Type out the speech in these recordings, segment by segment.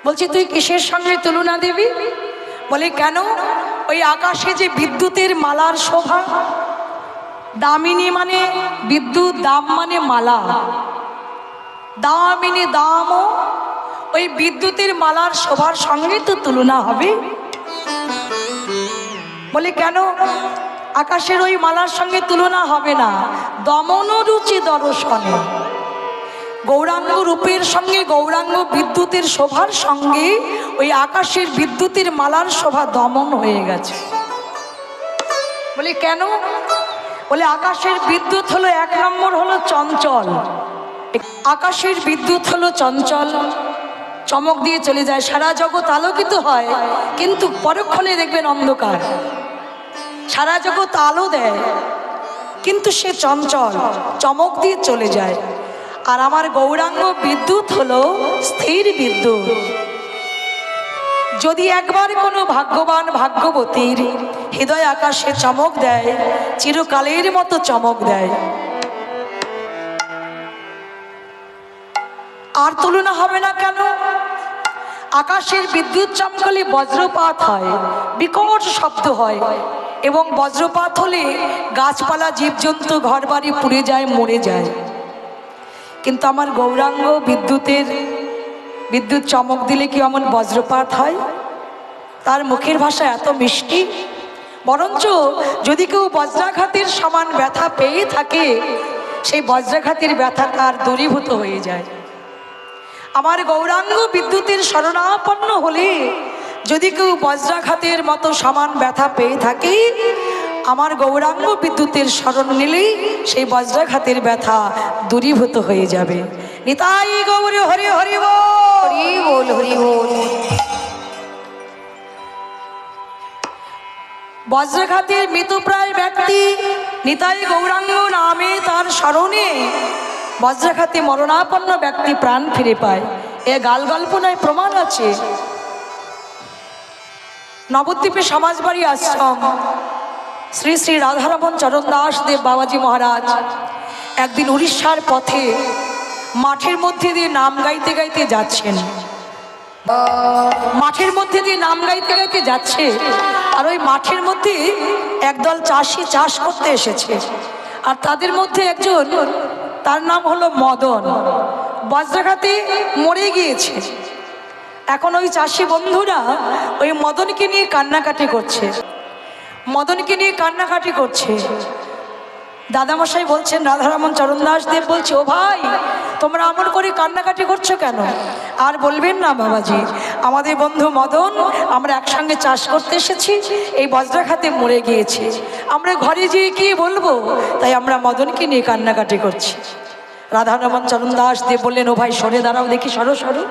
বলছি তুই কিসের সঙ্গে তুলনা দিবি? বলে কেন? ওই আকাশে যে বিদ্যুতের মালার শোভা, দামিনী মানে বিদ্যুৎ, দাম মানে মালা, দামিনী দামও, ওই বিদ্যুতের মালার শোভার সঙ্গে তো তুলনা হবে। বলে কেন? আকাশের ওই মালার সঙ্গে তুলনা হবে না, দমন রুচি দর্শনে। গৌরাঙ্গ রূপের সঙ্গে গৌরাঙ্গ বিদ্যুতের শোভার সঙ্গে ওই আকাশের বিদ্যুতের মালার শোভা দমন হয়ে গেছে। বলে কেন? বলে আকাশের বিদ্যুৎ হলো এক নম্বর হলো চঞ্চল। আকাশের বিদ্যুৎ হলো চঞ্চল, চমক দিয়ে চলে যায়, সারা জগৎ আলোকিত হয় কিন্তু পরক্ষণে দেখবেন অন্ধকার। সারা জগৎ আলো দেয় কিন্তু সে চঞ্চল, চমক দিয়ে চলে যায়। আর আমার গৌরাঙ্গ বিদ্যুৎ হলো স্থির বিদ্যুৎ। যদি একবার কোনো ভাগ্যবান ভাগ্যবতীর হৃদয় আকাশে চমক দেয়, চিরকালের মতো চমক দেয়, আর তুলনা হবে না। কেন? আকাশের বিদ্যুৎ চমকালে বজ্রপাত হয়, বিকট শব্দ হয়, এবং বজ্রপাত হলে গাছপালা জীবজন্তু ঘরবাড়ি পুড়ে যায়, মরে যায়। কিন্তু আমার গৌরাঙ্গ বিদ্যুৎ চমক দিলে কি এমন বজ্রপাত হয়? তার মুখের ভাষা এত মিষ্টি, বরঞ্চ যদি কেউ বজ্রাঘাতের সমান ব্যথা পেয়ে থাকে, সেই বজ্রাঘাতের ব্যথা তার দূরীভূত হয়ে যায়। আমার গৌরাঙ্গ বিদ্যুতের শরণাপন্ন হলে যদি কেউ বজ্রাঘাতের মতো সমান ব্যথা পেয়ে থাকে, আমার গৌরাঙ্গ বিদ্যুতের শরণ নিলেই সেই বজ্রাঘাতের ব্যথা দূরীভূত হয়ে যাবে। নিতাই গৌর হরি হরি বল, হরি বল, হরি বল। বজ্রাঘাতের মৃতপ্রায় ব্যক্তি নিতাই গৌরাঙ্গ নামে তার স্মরণে বজ্রাঘাতে মরণাপন্ন ব্যক্তি প্রাণ ফিরে পায়। এ গাল গল্প নয়, প্রমাণ আছে। নবদ্বীপে সমাজবাড়ি আশ্রম শ্রী শ্রী রাধারমন চরণ দাস দেব বাবাজি মহারাজ একদিন উড়িষ্যার পথে মাঠের মধ্যে দিয়ে নাম গাইতে গাইতে যাচ্ছেন। মাঠের মধ্যে দিয়ে নাম গাইতে গাইতে যাচ্ছে, আর ওই মাঠের মধ্যে একদল চাষি চাষ করতে এসেছে। আর তাদের মধ্যে একজন, তার নাম হলো মদন, বজ্রাঘাতে মরে গিয়েছে। এখন ওই চাষি বন্ধুরা ওই মদনকে নিয়ে কান্নাকাটি করছে, মদনকে নিয়ে কান্নাকাটি করছে। দাদামশাই বলছেন, রাধারমন চরণ দাস দেব বলছে, ও ভাই তোমরা এমন করে কান্নাকাটি করছো কেন? আর বলবেন না বাবাজি, আমাদের বন্ধু মদন, আমরা একসঙ্গে চাষ করতে এসেছি, এই বজ্রাঘাতে মরে গিয়েছে, আমরা ঘরে যেয়ে কি বলবো, তাই আমরা মদনকে নিয়ে কান্নাকাটি করছি। রাধারমন চরণ দাস দেব বললেন, ও ভাই সরে দাঁড়াও দেখি, সরো সরো।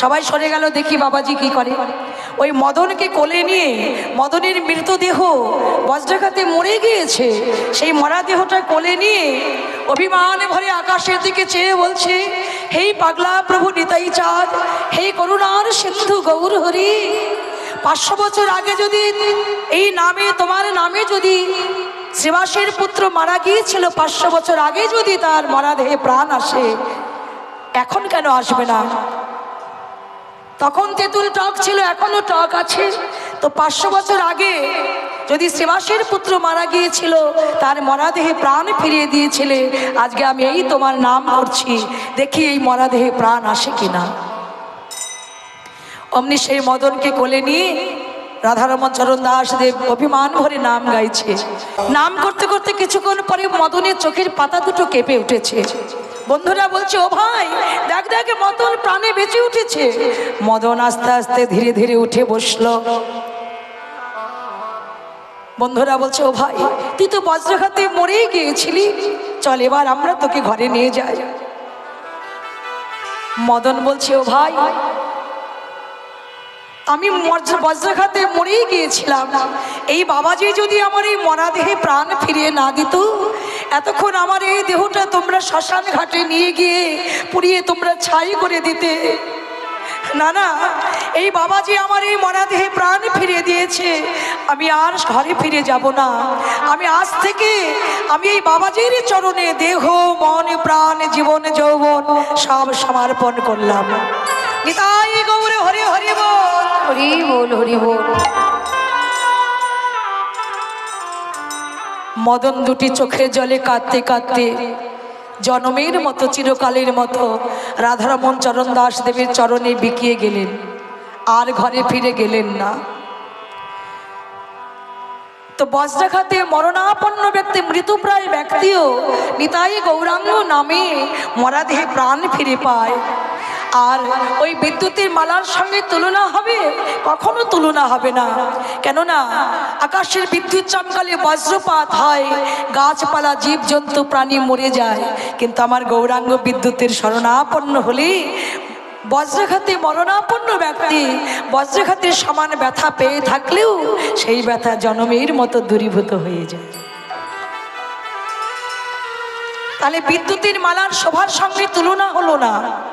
সবাই সরে গেল, দেখি বাবাজি কি করে। ওই মদনকে কোলে নিয়ে, মদনের মৃতদেহ বজ্রাঘাতে মরে গিয়েছে, সেই মরা দেহটা কোলে নিয়ে অভিমান ভরে আকাশের দিকে চেয়ে বলছে, হেই পাগলা প্রভু নিতাই চাঁদ, হেই করুণার সিন্ধু গৌর হরি, 500 বছর আগে যদি এই নামে, তোমার নামে যদি শ্রীবাসের পুত্র মারা গিয়েছিল, 500 বছর আগে যদি তার মরা দেহে প্রাণ আসে, এখন কেন আসবে না? তখন তেঁতুল টক ছিল, এখনো টক আছে। তো 500 বছর আগে যদি শ্রীবাসের পুত্র মারা গিয়েছিল, তার মরাদেহে প্রাণ ফিরিয়ে দিয়েছিলে, আজকে আমি এই তোমার নাম করছি, দেখি এই মরাদেহে প্রাণ আসে কিনা। অমনি সেই মদনকে কোলে নিয়ে রাধারমন চরণ দাস দেব অভিমান ভরে নাম গাইছে। নাম করতে করতে কিছুক্ষণ পরে মদনের চোখের পাতা দুটো কেঁপে উঠেছে। বন্ধুরা বলছে, ও ভাই দেখ দেখ, মদন প্রাণে বেঁচে উঠেছে। মদন আস্তে আস্তে ধীরে ধীরে উঠে বসলো। বন্ধুরা বলছে, ও ভাই তুই তো বজ্রাঘাতে মরেই গিয়েছিলি, চল এবার আমরা তোকে ঘরে নিয়ে যাই। মদন বলছে, ও ভাই আমি বজ্রাঘাতে মরেই গিয়েছিলাম, এই বাবাজি যদি আমার এই মরা দেহে প্রাণ ফিরিয়ে না দিত, এতক্ষণ আমার এই দেহটা তোমরা শ্মশান ঘাটে নিয়ে গিয়ে পুড়িয়ে তোমরা ছাই করে দিতে। না না, এই বাবাজি আমার এই মরা দেহে প্রাণ ফিরিয়ে দিয়েছে, আমি আর ঘরে ফিরে যাব না। আমি আজ থেকে আমি এই বাবাজির চরণে দেহ মন প্রাণ জীবন যৌবন সব সমর্পণ করলাম। নিতাই গৌরে হরি হরি বল, হরি বল, হরি বল। মদন দুটি চোখের জলে কাঁদতে কাঁদতে জনমের মতো চিরকালের মতো রাধারমণ চরণ দাস দেবের চরণে বিকিয়ে গেলেন, আর ঘরে ফিরে গেলেন না। তো বজ্রাঘাতে মরণাপন্ন ব্যক্তি, মৃতপ্রায় ব্যক্তিও নিতাই গৌরাঙ্গ নামে মরাদেহে প্রাণ ফিরে পায়। আর ওই বিদ্যুতের মালার সঙ্গে তুলনা হবে? কখনো তুলনা হবে না। কেননা আকাশের বিদ্যুৎ চমকালে বজ্রপাত হয়, গাছপালা জীবজন্তু প্রাণী মরে যায়, কিন্তু আমার গৌরাঙ্গ বিদ্যুতের শরণাপন্ন হলে বজ্রাঘাতে মরণাপন্ন ব্যক্তি বজ্রাঘাতের সমান ব্যথা পেয়ে থাকলেও সেই ব্যথা জনমের মতো দূরীভূত হয়ে যায়। তাহলে বিদ্যুতের মালার শোভার সঙ্গে তুলনা হলো না।